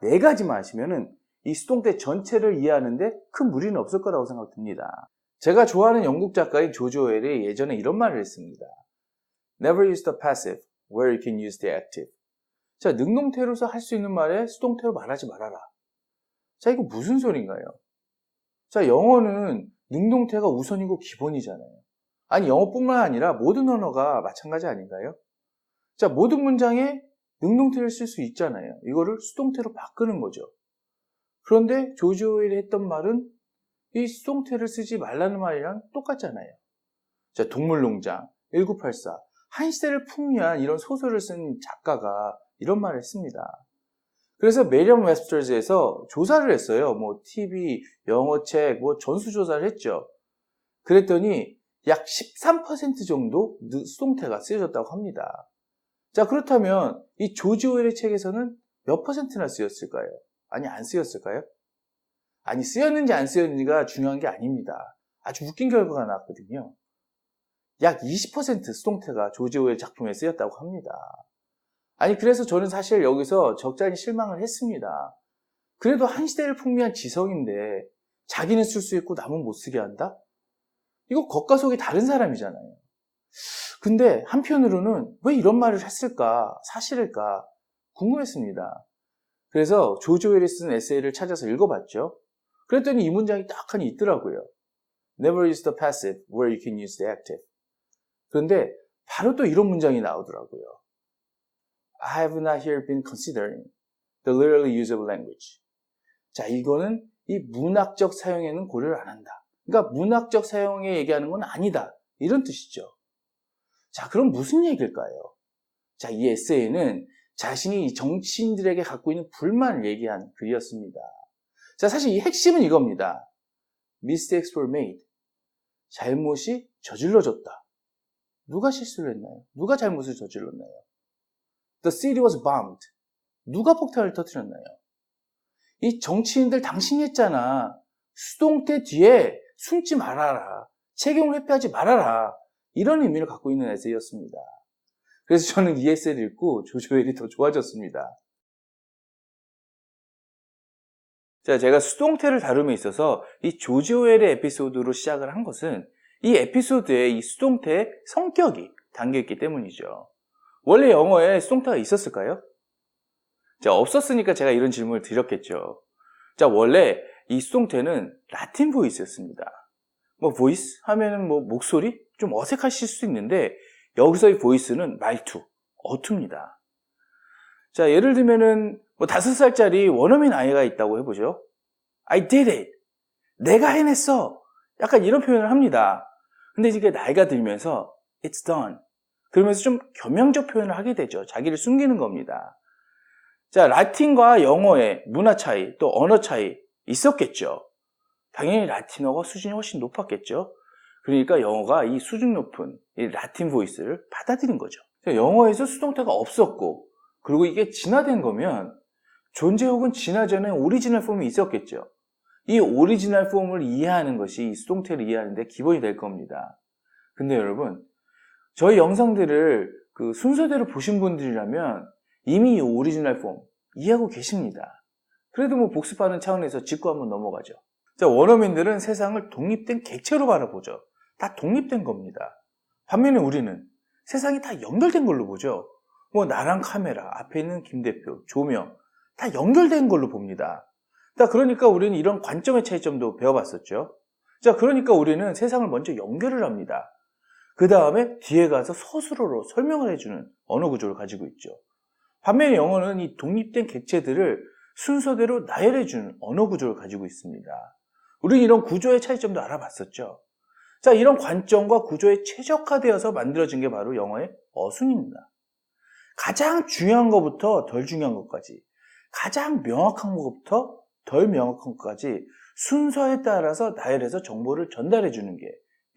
네 가지만 아시면은 이 수동태 전체를 이해하는데 큰 무리는 없을 거라고 생각됩니다. 제가 좋아하는 영국 작가인 조지 오웰이 예전에 이런 말을 했습니다. Never use the passive where you can use the active. 자, 능동태로서 할 수 있는 말에 수동태로 말하지 말아라. 자, 이거 무슨 소린가요? 자, 영어는 능동태가 우선이고 기본이잖아요. 아니, 영어뿐만 아니라 모든 언어가 마찬가지 아닌가요? 자, 모든 문장에 능동태를 쓸 수 있잖아요. 이거를 수동태로 바꾸는 거죠. 그런데 조지 오웰이 했던 말은 이 수동태를 쓰지 말라는 말이랑 똑같잖아요. 자, 동물농장, 1984, 한 시대를 풍미한 이런 소설을 쓴 작가가 이런 말을 했습니다. 그래서 메리엄 웹스터즈에서 조사를 했어요. 뭐 TV, 영어책, 뭐 전수조사를 했죠. 그랬더니 약 13% 정도 수동태가 쓰여졌다고 합니다. 자, 그렇다면 이 조지 오웰의 책에서는 몇 퍼센트나 쓰였을까요? 아니, 안 쓰였을까요? 아니, 쓰였는지 안 쓰였는지가 중요한 게 아닙니다. 아주 웃긴 결과가 나왔거든요. 약 20% 수동태가 조지 오웰 작품에 쓰였다고 합니다. 아니, 그래서 저는 사실 여기서 적잖이 실망을 했습니다. 그래도 한 시대를 풍미한 지성인데 자기는 쓸 수 있고 남은 못 쓰게 한다? 이거 겉과 속이 다른 사람이잖아요. 근데 한편으로는 왜 이런 말을 했을까? 사실일까? 궁금했습니다. 그래서 조지 오웰이 쓴 에세이를 찾아서 읽어봤죠. 그랬더니 이 문장이 딱 하나 있더라고요. Never use the passive where you can use the active. 그런데 바로 또 이런 문장이 나오더라고요. I have not here been considering the literal use of language. 자, 이거는 이 문학적 사용에는 고려를 안 한다. 그러니까 문학적 사용에 얘기하는 건 아니다. 이런 뜻이죠. 자, 그럼 무슨 얘기일까요? 자, 이 에세이는 자신이 정치인들에게 갖고 있는 불만을 얘기한 글이었습니다. 자, 사실 이 핵심은 이겁니다. Mistakes were made. 잘못이 저질러졌다. 누가 실수를 했나요? 누가 잘못을 저질렀나요? The city was bombed. 누가 폭탄을 터뜨렸나요? 이 정치인들 당신이 했잖아. 수동태 뒤에 숨지 말아라. 책임을 회피하지 말아라. 이런 의미를 갖고 있는 에세이였습니다. 그래서 저는 이 에세이를 읽고 조지 오웰이 더 좋아졌습니다. 자, 제가 수동태를 다룸에 있어서 이 조지 오웰의 에피소드로 시작을 한 것은 이 에피소드에 이 수동태의 성격이 담겨있기 때문이죠. 원래 영어에 수동태가 있었을까요? 자, 없었으니까 제가 이런 질문을 드렸겠죠. 자, 원래 이 수동태는 라틴 보이스였습니다. 뭐 보이스 하면은 뭐 목소리? 좀 어색하실 수도 있는데 여기서의 보이스는 말투, 어투입니다. 자, 예를 들면은 뭐 5살짜리 원어민 아이가 있다고 해보죠. I did it. 내가 해냈어. 약간 이런 표현을 합니다. 근데 이게 나이가 들면서 it's done. 그러면서 좀 겸양적 표현을 하게 되죠. 자기를 숨기는 겁니다. 자, 라틴과 영어의 문화 차이, 또 언어 차이 있었겠죠. 당연히 라틴어가 수준이 훨씬 높았겠죠. 그러니까 영어가 이 수준 높은 이 라틴 보이스를 받아들인 거죠. 영어에서 수동태가 없었고, 그리고 이게 진화된 거면 존재 혹은 진화 전에 오리지널 폼이 있었겠죠. 이 오리지널 폼을 이해하는 것이 이 수동태를 이해하는 데 기본이 될 겁니다. 근데 여러분, 저희 영상들을 그 순서대로 보신 분들이라면 이미 이 오리지널 폼 이해하고 계십니다. 그래도 뭐 복습하는 차원에서 짚고 한번 넘어가죠. 자, 원어민들은 세상을 독립된 객체로 바라보죠. 다 독립된 겁니다. 반면에 우리는 세상이 다 연결된 걸로 보죠. 뭐 나랑 카메라, 앞에 있는 김 대표, 조명 다 연결된 걸로 봅니다. 자, 그러니까 우리는 이런 관점의 차이점도 배워봤었죠. 자, 그러니까 우리는 세상을 먼저 연결을 합니다. 그 다음에 뒤에 가서 서술어로 설명을 해주는 언어 구조를 가지고 있죠. 반면에 영어는 이 독립된 객체들을 순서대로 나열해주는 언어 구조를 가지고 있습니다. 우리는 이런 구조의 차이점도 알아봤었죠. 자, 이런 관점과 구조에 최적화되어서 만들어진 게 바로 영어의 어순입니다. 가장 중요한 것부터 덜 중요한 것까지, 가장 명확한 것부터 덜 명확한 것까지 순서에 따라서 나열해서 정보를 전달해주는 게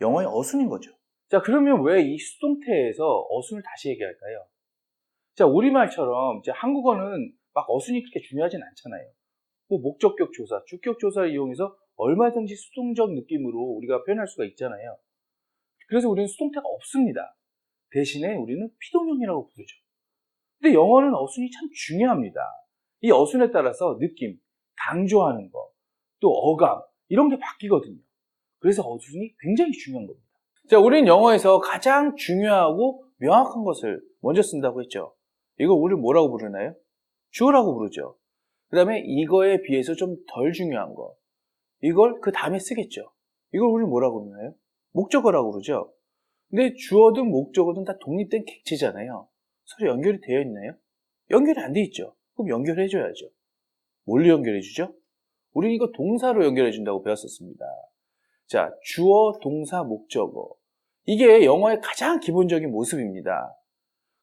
영어의 어순인 거죠. 자, 그러면 왜 이 수동태에서 어순을 다시 얘기할까요? 자, 우리말처럼 이제 한국어는 막 어순이 그렇게 중요하진 않잖아요. 뭐 목적격 조사, 주격 조사를 이용해서 얼마든지 수동적 느낌으로 우리가 표현할 수가 있잖아요. 그래서 우리는 수동태가 없습니다. 대신에 우리는 피동형이라고 부르죠. 근데 영어는 어순이 참 중요합니다. 이 어순에 따라서 느낌, 강조하는 거, 또 어감 이런 게 바뀌거든요. 그래서 어순이 굉장히 중요한 겁니다. 자, 우리는 영어에서 가장 중요하고 명확한 것을 먼저 쓴다고 했죠. 이걸 우리 뭐라고 부르나요? 주어라고 부르죠. 그 다음에 이거에 비해서 좀 덜 중요한 거, 이걸 그 다음에 쓰겠죠. 이걸 우리 뭐라고 부르나요? 목적어라고 그러죠. 근데 주어든 목적어든 다 독립된 객체잖아요. 서로 연결이 되어 있나요? 연결이 안 돼 있죠. 그럼 연결해줘야죠. 뭘로 연결해주죠? 우리는 이거 동사로 연결해준다고 배웠었습니다. 자, 주어, 동사, 목적어. 이게 영어의 가장 기본적인 모습입니다.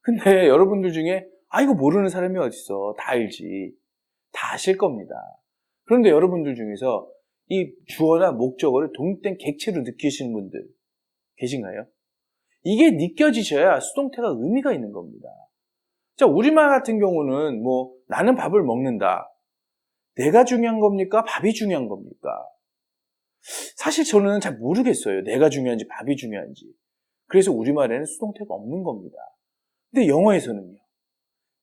근데 여러분들 중에 이거 모르는 사람이 어딨어. 다 알지. 다 아실 겁니다. 그런데 여러분들 중에서 이 주어나 목적어를 독립된 객체로 느끼시는 분들 계신가요? 이게 느껴지셔야 수동태가 의미가 있는 겁니다. 자, 우리말 같은 경우는 나는 밥을 먹는다. 내가 중요한 겁니까? 밥이 중요한 겁니까? 사실 저는 잘 모르겠어요. 내가 중요한지 밥이 중요한지. 그래서 우리말에는 수동태가 없는 겁니다. 근데 영어에서는요.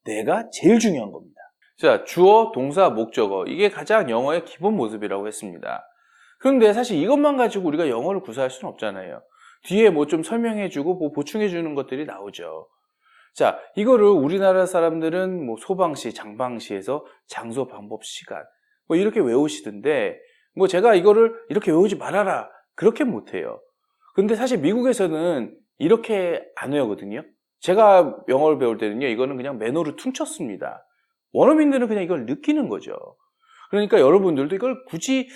내가 제일 중요한 겁니다. 자, 주어, 동사, 목적어. 이게 가장 영어의 기본 모습이라고 했습니다. 그런데 사실 이것만 가지고 우리가 영어를 구사할 수는 없잖아요. 뒤에 좀 설명해주고 보충해주는 것들이 나오죠. 자, 이거를 우리나라 사람들은 소방시, 장방시에서 장소, 방법, 시간 이렇게 외우시던데 제가 이거를 이렇게 외우지 말아라 그렇게 못해요. 근데 사실 미국에서는 이렇게 안 외우거든요. 제가 영어를 배울 때는요, 이거는 그냥 매너로 퉁쳤습니다. 원어민들은 그냥 이걸 느끼는 거죠. 그러니까 여러분들도 이걸 굳이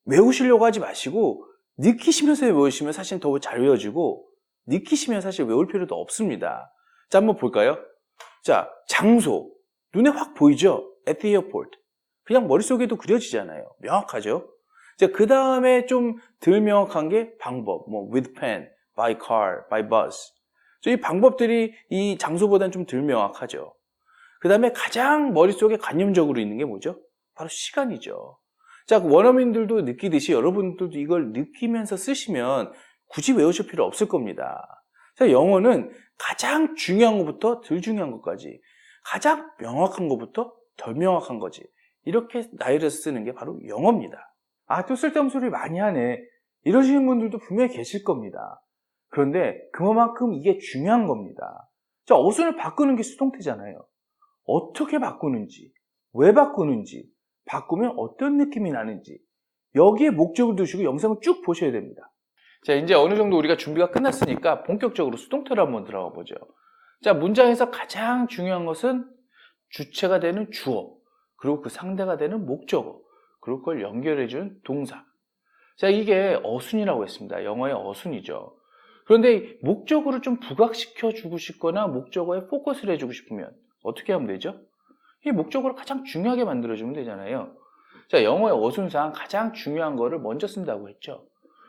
외우시려고 하지 마시고 느끼시면서 외우시면 사실 더 잘 외워지고 느끼시면 사실 외울 필요도 없습니다. 자, 한번 볼까요? 자, 장소. 눈에 확 보이죠? At the airport. 그냥 머릿속에도 그려지잖아요. 명확하죠? 자, 그 다음에 좀 덜 명확한 게 방법. with pen, by car, by bus. 이 방법들이 이 장소보다는 좀 덜 명확하죠. 그 다음에 가장 머릿속에 관념적으로 있는 게 뭐죠? 바로 시간이죠. 자, 원어민들도 느끼듯이 여러분들도 이걸 느끼면서 쓰시면 굳이 외우실 필요 없을 겁니다. 자, 영어는 가장 중요한 것부터 덜 중요한 것까지, 가장 명확한 것부터 덜 명확한 거지. 이렇게 나열해서 쓰는 게 바로 영어입니다. 또 쓸데없는 소리 많이 하네. 이러시는 분들도 분명히 계실 겁니다. 그런데 그만큼 이게 중요한 겁니다. 자, 어순을 바꾸는 게 수동태잖아요. 어떻게 바꾸는지, 왜 바꾸는지, 바꾸면 어떤 느낌이 나는지 여기에 목적을 두시고 영상을 쭉 보셔야 됩니다. 자, 이제 어느 정도 우리가 준비가 끝났으니까 본격적으로 수동태로 한번 들어가 보죠. 자, 문장에서 가장 중요한 것은 주체가 되는 주어, 그리고 그 상대가 되는 목적어, 그리고 그걸 연결해주는 동사. 자, 이게 어순이라고 했습니다. 영어의 어순이죠. 그런데 목적어를 좀 부각시켜 주고 싶거나 목적어에 포커스를 해주고 싶으면 어떻게 하면 되죠? 이 목적어를 가장 중요하게 만들어주면 되잖아요. 자, 영어의 어순상 가장 중요한 거를 먼저 쓴다고 했죠.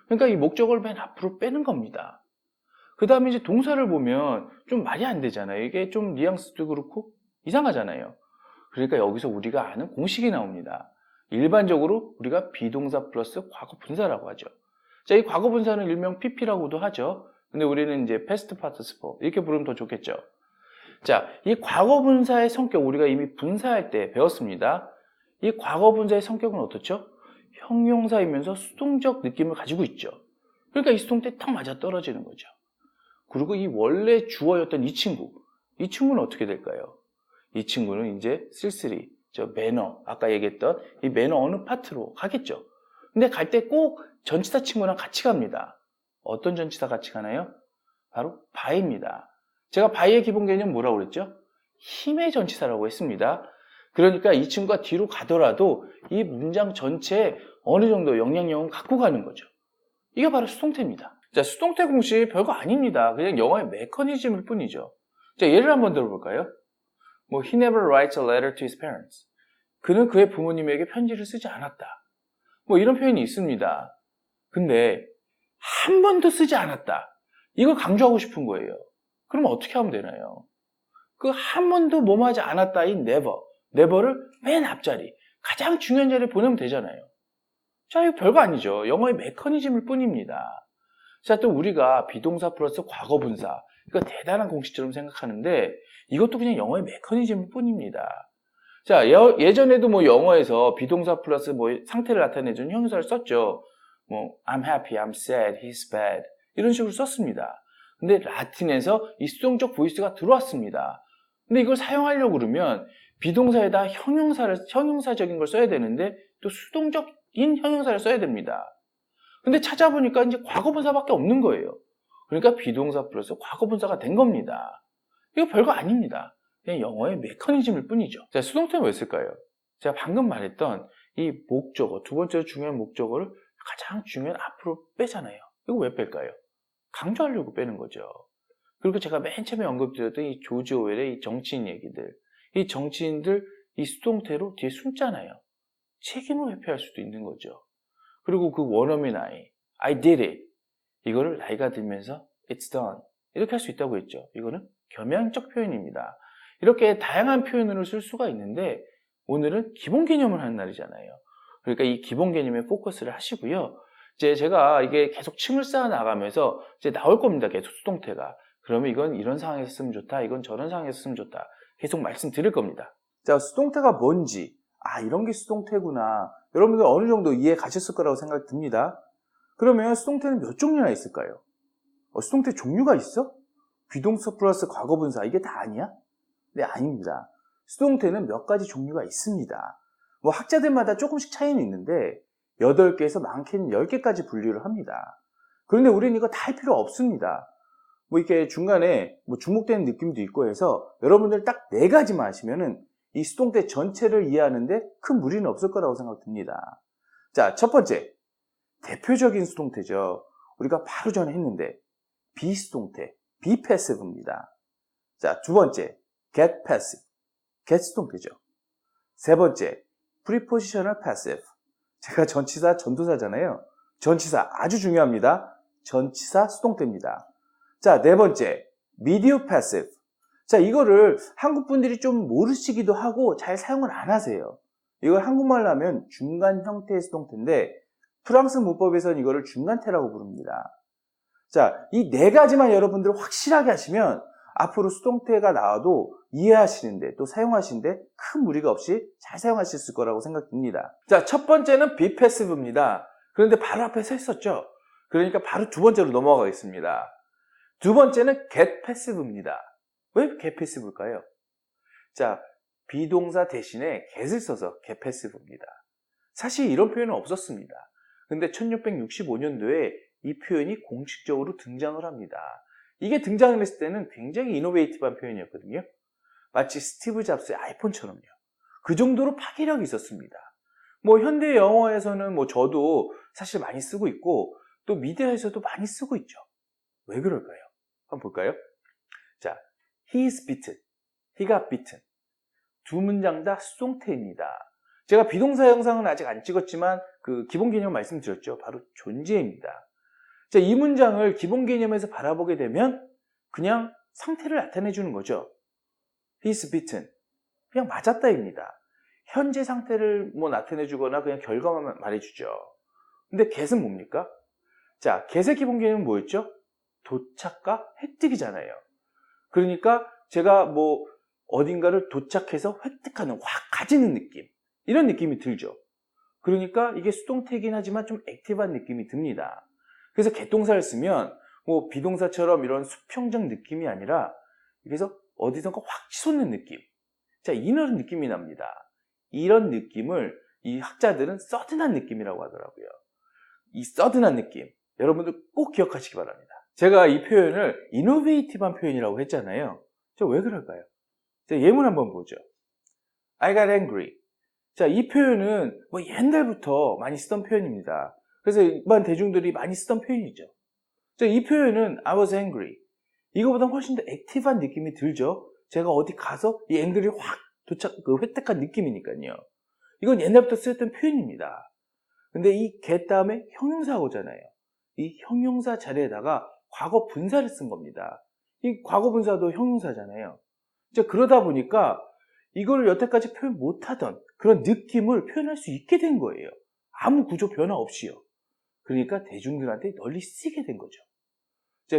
그러니까 이 목적어를 맨 앞으로 빼는 겁니다. 그 다음에 이제 동사를 보면 좀 말이 안 되잖아요. 이게 좀 뉘앙스도 그렇고 이상하잖아요. 그러니까 여기서 우리가 아는 공식이 나옵니다. 일반적으로 우리가 비동사 플러스 과거 분사라고 하죠. 자, 이 과거 분사는 일명 PP라고도 하죠. 근데 우리는 이제 past participle 이렇게 부르면 더 좋겠죠. 자, 이 과거 분사의 성격 우리가 이미 분사할 때 배웠습니다. 이 과거 분사의 성격은 어떻죠? 형용사이면서 수동적 느낌을 가지고 있죠. 그러니까 이 수동태에 딱 맞아 떨어지는 거죠. 그리고 이 원래 주어였던 이 친구는 어떻게 될까요? 이 친구는 이제 쓸쓸히 매너, 아까 얘기했던 이 매너 어느 파트로 가겠죠. 근데 갈 때 꼭 전치사 친구랑 같이 갑니다. 어떤 전치사 같이 가나요? 바로 by입니다. 제가 by의 기본 개념 뭐라고 그랬죠? 힘의 전치사라고 했습니다. 그러니까 이 친구가 뒤로 가더라도 이 문장 전체에 어느 정도 영향력은 갖고 가는 거죠. 이게 바로 수동태입니다. 자, 수동태 공식 별거 아닙니다. 그냥 영어의 메커니즘일 뿐이죠. 자, 예를 한번 들어볼까요? He never writes a letter to his parents. 그는 그의 부모님에게 편지를 쓰지 않았다. 이런 표현이 있습니다. 근데 한 번도 쓰지 않았다. 이걸 강조하고 싶은 거예요. 그럼 어떻게 하면 되나요? 그 한 번도 뭐하지 않았다인 never를 맨 앞자리, 가장 중요한 자리에 보내면 되잖아요. 자, 이거 별거 아니죠. 영어의 메커니즘일 뿐입니다. 자, 또 우리가 비동사 플러스 과거 분사, 이거 대단한 공식처럼 생각하는데 이것도 그냥 영어의 메커니즘일 뿐입니다. 자, 예전에도 뭐 영어에서 비동사 플러스 뭐 상태를 나타내주는 형용사를 썼죠. 뭐 I'm happy, I'm sad, he's bad 이런 식으로 썼습니다. 근데 라틴에서 이 수동적 보이스가 들어왔습니다. 근데 이걸 사용하려고 그러면 비동사에다 형용사적인 걸 써야 되는데 또 수동적인 형용사를 써야 됩니다. 근데 찾아보니까 이제 과거분사밖에 없는 거예요. 그러니까 비동사 플러스 과거분사가 된 겁니다. 이거 별거 아닙니다. 그냥 영어의 메커니즘일 뿐이죠. 자, 수동태는 왜 쓸까요? 제가 방금 말했던 이 목적어, 두 번째로 중요한 목적어를 가장 중요한 앞으로 빼잖아요. 이거 왜 뺄까요? 강조하려고 빼는 거죠. 그리고 제가 맨 처음에 언급드렸던 이 조지 오웰의 이 정치인 얘기들, 이 정치인들 이 수동태로 뒤에 숨잖아요. 책임을 회피할 수도 있는 거죠. 그리고 그 원어민 I did it. 이거를 나이가 들면서 it's done. 이렇게 할 수 있다고 했죠. 이거는 겸양적 표현입니다. 이렇게 다양한 표현으로 쓸 수가 있는데 오늘은 기본 개념을 하는 날이잖아요. 그러니까 이 기본 개념에 포커스를 하시고요. 이제 제가 이게 계속 층을 쌓아 나가면서 이제 나올 겁니다. 계속 수동태가. 그러면 이건 이런 상황에서 쓰면 좋다. 이건 저런 상황에서 쓰면 좋다. 계속 말씀드릴 겁니다. 자, 수동태가 뭔지. 이런 게 수동태구나. 여러분들 어느 정도 이해 가셨을 거라고 생각이 듭니다. 그러면 수동태는 몇 종류나 있을까요? 수동태 종류가 있어? 비동사 플러스 과거분사 이게 다 아니야? 네, 아닙니다. 수동태는 몇 가지 종류가 있습니다. 뭐 학자들마다 조금씩 차이는 있는데 8개에서 많게는 10개까지 분류를 합니다. 그런데 우리는 이거 다 할 필요 없습니다. 뭐 이렇게 중간에 뭐 중복되는 느낌도 있고 해서 여러분들 딱 4가지만 하시면은 이 수동태 전체를 이해하는데 큰 무리는 없을 거라고 생각됩니다. 자, 첫 번째. 대표적인 수동태죠. 우리가 바로 전에 했는데 비수동태, 비패시브입니다. 자, 두 번째. get passive, get 수동태죠. 세 번째. prepositional passive. 제가 전치사, 전도사잖아요. 전치사 아주 중요합니다. 전치사 수동태입니다. 자, 네 번째. medial passive. 자, 이거를 한국 분들이 좀 모르시기도 하고 잘 사용을 안 하세요. 이걸 한국말로 하면 중간 형태의 수동태인데 프랑스 문법에서는 이거를 중간태라고 부릅니다. 자, 이 4가지만 여러분들 확실하게 하시면 앞으로 수동태가 나와도 이해하시는데 또 사용하시는데 큰 무리가 없이 잘 사용하실 수 있을 거라고 생각됩니다. 자, 첫 번째는 비패시브입니다. 그런데 바로 앞에 서 있었죠. 그러니까 바로 두 번째로 넘어가겠습니다. 두 번째는 get passive입니다. 왜 get passive일까요? 자, 비동사 대신에 get을 써서 get passive입니다. 사실 이런 표현은 없었습니다. 근데 1665년도에 이 표현이 공식적으로 등장을 합니다. 이게 등장을 했을 때는 굉장히 이노베이티브한 표현이었거든요. 마치 스티브 잡스의 아이폰처럼요. 그 정도로 파괴력이 있었습니다. 뭐 현대 영어에서는 뭐 저도 사실 많이 쓰고 있고 또 미디어에서도 많이 쓰고 있죠. 왜 그럴까요? 한번 볼까요? 자, he is beaten, he got beaten. 두 문장 다 수동태입니다. 제가 비동사 형상은 아직 안 찍었지만 그 기본 개념 말씀드렸죠. 바로 존재입니다. 자, 이 문장을 기본 개념에서 바라보게 되면 그냥 상태를 나타내 주는 거죠. He's beaten. 그냥 맞았다입니다. 현재 상태를 뭐 나타내 주거나 그냥 결과만 말해 주죠. 근데 get은 뭡니까? 자, get의 기본 개념은 뭐였죠? 도착과 획득이잖아요. 그러니까 제가 뭐 어딘가를 도착해서 획득하는, 확 가지는 느낌. 이런 느낌이 들죠. 그러니까 이게 수동태이긴 하지만 좀 액티브한 느낌이 듭니다. 그래서 get동사를 쓰면 뭐 비동사처럼 이런 수평적 느낌이 아니라 그래서 어디선가 확 치솟는 느낌. 자, 이런 느낌이 납니다. 이런 느낌을 이 학자들은 서든한 느낌이라고 하더라고요. 이 서든한 느낌. 여러분들 꼭 기억하시기 바랍니다. 제가 이 표현을 이노베이티브한 표현이라고 했잖아요. 자, 왜 그럴까요? 자, 예문 한번 보죠. I got angry. 자, 이 표현은 뭐 옛날부터 많이 쓰던 표현입니다. 그래서 일반 대중들이 많이 쓰던 표현이죠. 자, 이 표현은 I was angry. 이거보다 훨씬 더 액티브한 느낌이 들죠. 제가 어디 가서 이 angry를 확 획득한 느낌이니까요. 이건 옛날부터 쓰였던 표현입니다. 근데 이 get 다음에 형용사가 오잖아요. 이 형용사 자리에다가 과거 분사를 쓴 겁니다. 이 과거 분사도 형용사잖아요. 자, 그러다 보니까 이걸 여태까지 표현 못하던 그런 느낌을 표현할 수 있게 된 거예요. 아무 구조 변화 없이요. 그러니까 대중들한테 널리 쓰게 된 거죠.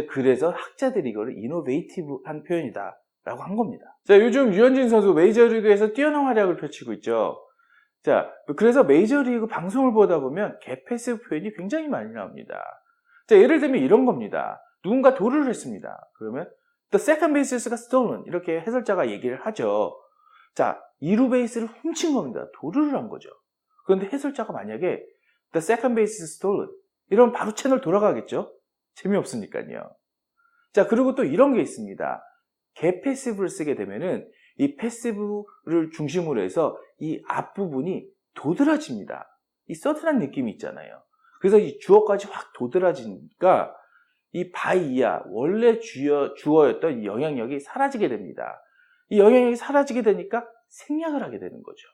그래서 학자들이 이거를 이노베이티브한 표현이다 라고 한 겁니다. 자, 요즘 류현진 선수 메이저리그에서 뛰어난 활약을 펼치고 있죠. 자, 그래서 메이저리그 방송을 보다 보면 개패시브 표현이 굉장히 많이 나옵니다. 자, 예를 들면 이런 겁니다. 누군가 도루를 했습니다. 그러면 The second bases got stolen. 이렇게 해설자가 얘기를 하죠. 자, 2루 베이스를 훔친 겁니다. 도루를 한 거죠. 그런데 해설자가 만약에 The second base is stolen. 이러면 바로 채널 돌아가겠죠? 재미없으니까요. 자, 그리고 또 이런 게 있습니다. 개패시브를 쓰게 되면은 이 패시브를 중심으로 해서 이 앞부분이 도드라집니다. 이 서든한 느낌이 있잖아요. 그래서 이 주어까지 확 도드라지니까 이 바이야 원래 주어였던 이 영향력이 사라지게 됩니다. 이 영향력이 사라지게 되니까 생략을 하게 되는 거죠.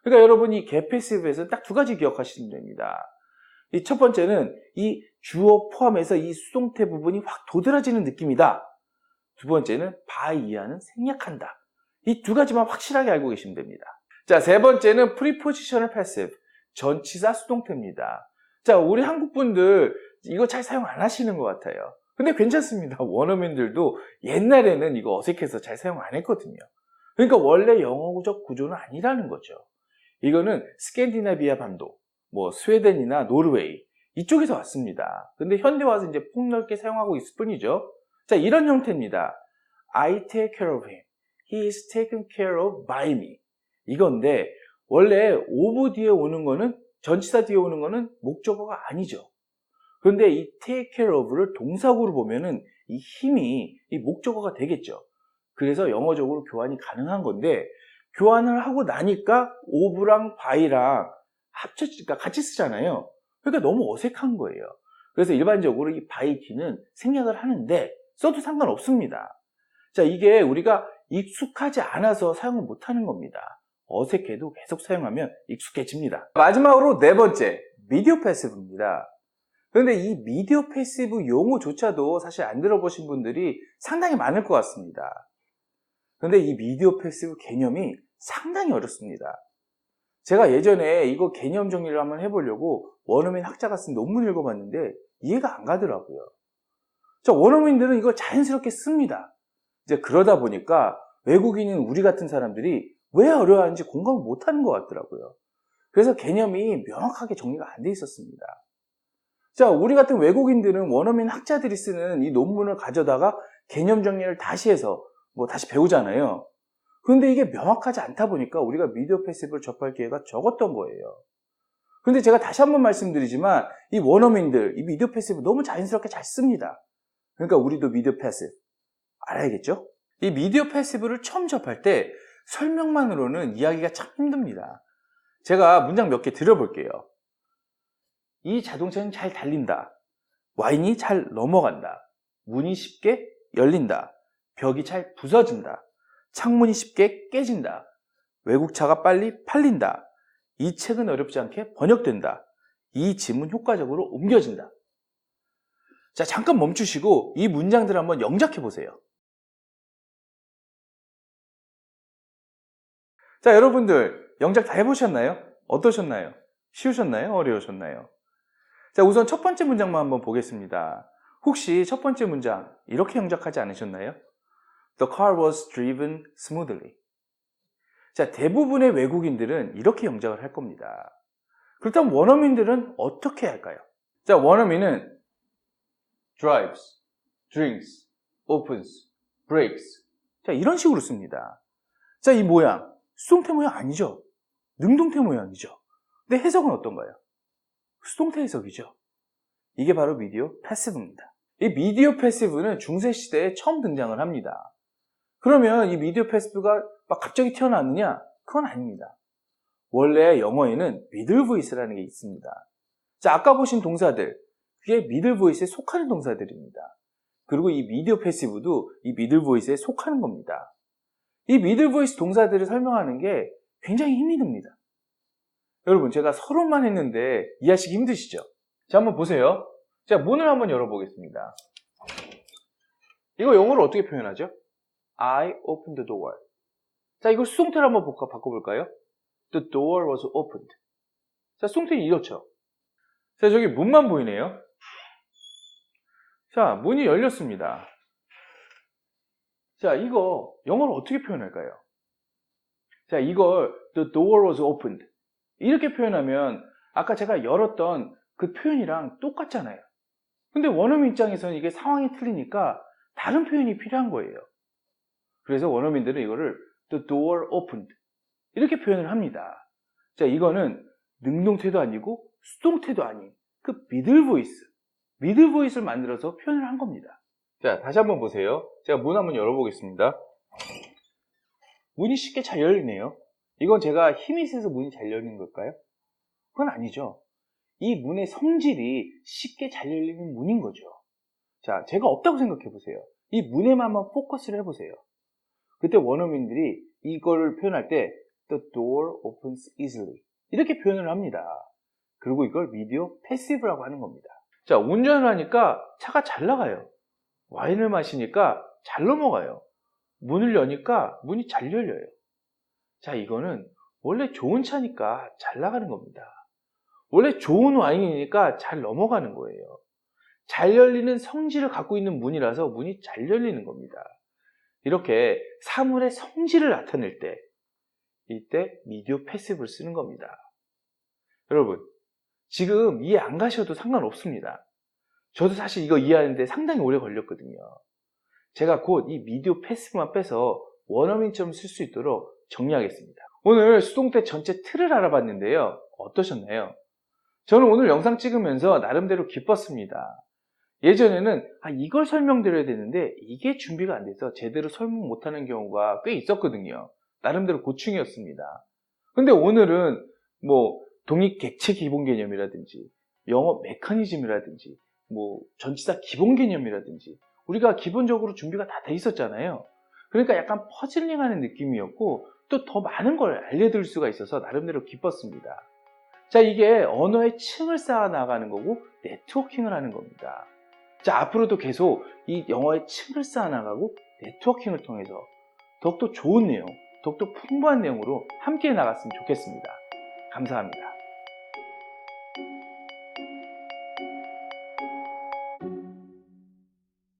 그러니까 여러분이 개패시브에서 딱 두 가지 기억하시면 됩니다. 이 첫 번째는 이 주어 포함해서 이 수동태 부분이 확 도드라지는 느낌이다. 두 번째는 바이야는 생략한다. 이 두 가지만 확실하게 알고 계시면 됩니다. 자, 세 번째는 프리포지셔널 패시브, 전치사 수동태입니다. 자, 우리 한국 분들 이거 잘 사용 안 하시는 것 같아요. 근데 괜찮습니다. 원어민들도 옛날에는 이거 어색해서 잘 사용 안 했거든요. 그러니까 원래 영어적 구조는 아니라는 거죠. 이거는 스캔디나비아 반도, 뭐 스웨덴이나 노르웨이 이쪽에서 왔습니다. 근데 현대 와서 이제 폭넓게 사용하고 있을 뿐이죠. 자, 이런 형태입니다. I take care of him. He is taken care of by me. 이건데 원래 of 뒤에 오는 거는 전치사 뒤에 오는 거는 목적어가 아니죠. 그런데 이 take care of를 동사구로 보면은 이 힘이 이 목적어가 되겠죠. 그래서 영어적으로 교환이 가능한 건데 교환을 하고 나니까 of랑 by랑 합쳐지니까 같이 쓰잖아요. 그러니까 너무 어색한 거예요. 그래서 일반적으로 이 by 뒤는 생략을 하는데 써도 상관없습니다. 자, 이게 우리가 익숙하지 않아서 사용을 못하는 겁니다. 어색해도 계속 사용하면 익숙해집니다. 마지막으로 네 번째, 미디어 패시브입니다. 그런데 이 미디어 패시브 용어조차도 사실 안 들어보신 분들이 상당히 많을 것 같습니다. 그런데 이 미디어 패시브 개념이 상당히 어렵습니다. 제가 예전에 이거 개념 정리를 한번 해보려고 원어민 학자가 쓴 논문을 읽어봤는데 이해가 안 가더라고요. 자, 원어민들은 이걸 자연스럽게 씁니다. 이제 그러다 보니까 외국인인 우리 같은 사람들이 왜 어려워하는지 공감을 못하는 것 같더라고요. 그래서 개념이 명확하게 정리가 안 돼 있었습니다. 자, 우리 같은 외국인들은 원어민 학자들이 쓰는 이 논문을 가져다가 개념 정리를 다시 해서 다시 배우잖아요. 그런데 이게 명확하지 않다 보니까 우리가 미디어 패시브를 접할 기회가 적었던 거예요. 근데 제가 다시 한번 말씀드리지만 이 원어민들, 이 미디어 패시브 너무 자연스럽게 잘 씁니다. 그러니까 우리도 미디어 패시브 알아야겠죠? 이 미디어 패시브를 처음 접할 때 설명만으로는 이야기가 참 힘듭니다. 제가 문장 몇 개 드려볼게요. 이 자동차는 잘 달린다. 와인이 잘 넘어간다. 문이 쉽게 열린다. 벽이 잘 부서진다. 창문이 쉽게 깨진다. 외국차가 빨리 팔린다. 이 책은 어렵지 않게 번역된다. 이 짐은 효과적으로 옮겨진다. 자, 잠깐 멈추시고 이 문장들을 한번 영작해 보세요. 자, 여러분들 영작 다 해보셨나요? 어떠셨나요? 쉬우셨나요? 어려우셨나요? 자, 우선 첫 번째 문장만 한번 보겠습니다. 혹시 첫 번째 문장 이렇게 영작하지 않으셨나요? The car was driven smoothly. 자, 대부분의 외국인들은 이렇게 영작을 할 겁니다. 그렇다면 원어민들은 어떻게 할까요? 자, 원어민은 drives, drinks, opens, breaks. 자, 이런 식으로 씁니다. 자, 이 모양, 수동태 모양 아니죠? 능동태 모양이죠? 근데 해석은 어떤가요? 수동태 해석이죠. 이게 바로 미디어 패시브입니다. 이 미디어 패시브는 중세시대에 처음 등장을 합니다. 그러면 이 미디어 패시브가 막 갑자기 튀어나왔느냐? 그건 아닙니다. 원래 영어에는 middle voice라는 게 있습니다. 자, 아까 보신 동사들, 그게 middle voice에 속하는 동사들입니다. 그리고 이 미디어 패시브도 이 middle voice에 속하는 겁니다. 이 middle voice 동사들을 설명하는 게 굉장히 힘이 듭니다. 여러분, 제가 서론만 했는데 이해하시기 힘드시죠? 자, 한번 보세요. 자, 문을 한번 열어보겠습니다. 이거 영어로 어떻게 표현하죠? I opened the door. 자, 이걸 수동태로 한번 바꿔볼까요? The door was opened. 자, 수동태는 이렇죠. 자, 저기 문만 보이네요. 자, 문이 열렸습니다. 자, 이거 영어로 어떻게 표현할까요? 자, 이걸 The door was opened 이렇게 표현하면 아까 제가 열었던 그 표현이랑 똑같잖아요. 근데 원어민 입장에서는 이게 상황이 틀리니까 다른 표현이 필요한 거예요. 그래서 원어민들은 이거를 The door opened 이렇게 표현을 합니다. 자, 이거는 능동태도 아니고 수동태도 아닌 그 미들 보이스를 만들어서 표현을 한 겁니다. 자, 다시 한번 보세요. 제가 문 한번 열어보겠습니다. 문이 쉽게 잘 열리네요. 이건 제가 힘이 세서 문이 잘 열리는 걸까요? 그건 아니죠. 이 문의 성질이 쉽게 잘 열리는 문인 거죠. 자, 제가 없다고 생각해 보세요. 이 문에만 한번 포커스를 해보세요. 그때 원어민들이 이거를 표현할 때 The door opens easily 이렇게 표현을 합니다. 그리고 이걸 미디어 패시브라고 하는 겁니다. 자, 운전을 하니까 차가 잘 나가요. 와인을 마시니까 잘 넘어가요. 문을 여니까 문이 잘 열려요. 자, 이거는 원래 좋은 차니까 잘 나가는 겁니다. 원래 좋은 와인이니까 잘 넘어가는 거예요. 잘 열리는 성질을 갖고 있는 문이라서 문이 잘 열리는 겁니다. 이렇게 사물의 성질을 나타낼 때 이때 미디어 패시브를 쓰는 겁니다. 여러분, 지금 이해 안 가셔도 상관없습니다. 저도 사실 이거 이해하는데 상당히 오래 걸렸거든요. 제가 곧 이 미디어 패시브만 빼서 원어민처럼 쓸 수 있도록 정리하겠습니다. 오늘 수동태 전체 틀을 알아봤는데요. 어떠셨나요? 저는 오늘 영상 찍으면서 나름대로 기뻤습니다. 예전에는 이걸 설명드려야 되는데 이게 준비가 안 돼서 제대로 설명 못하는 경우가 꽤 있었거든요. 나름대로 고충이었습니다. 근데 오늘은 독립객체 기본 개념이라든지 영어 메커니즘이라든지 전치사 기본 개념이라든지 우리가 기본적으로 준비가 다 돼 있었잖아요. 그러니까 약간 퍼즐링하는 느낌이었고 또 더 많은 걸 알려드릴 수가 있어서 나름대로 기뻤습니다. 자, 이게 언어의 층을 쌓아 나가는 거고 네트워킹을 하는 겁니다. 자, 앞으로도 계속 이 영어의 층을 쌓아 나가고 네트워킹을 통해서 더욱더 좋은 내용, 더욱더 풍부한 내용으로 함께 나갔으면 좋겠습니다. 감사합니다.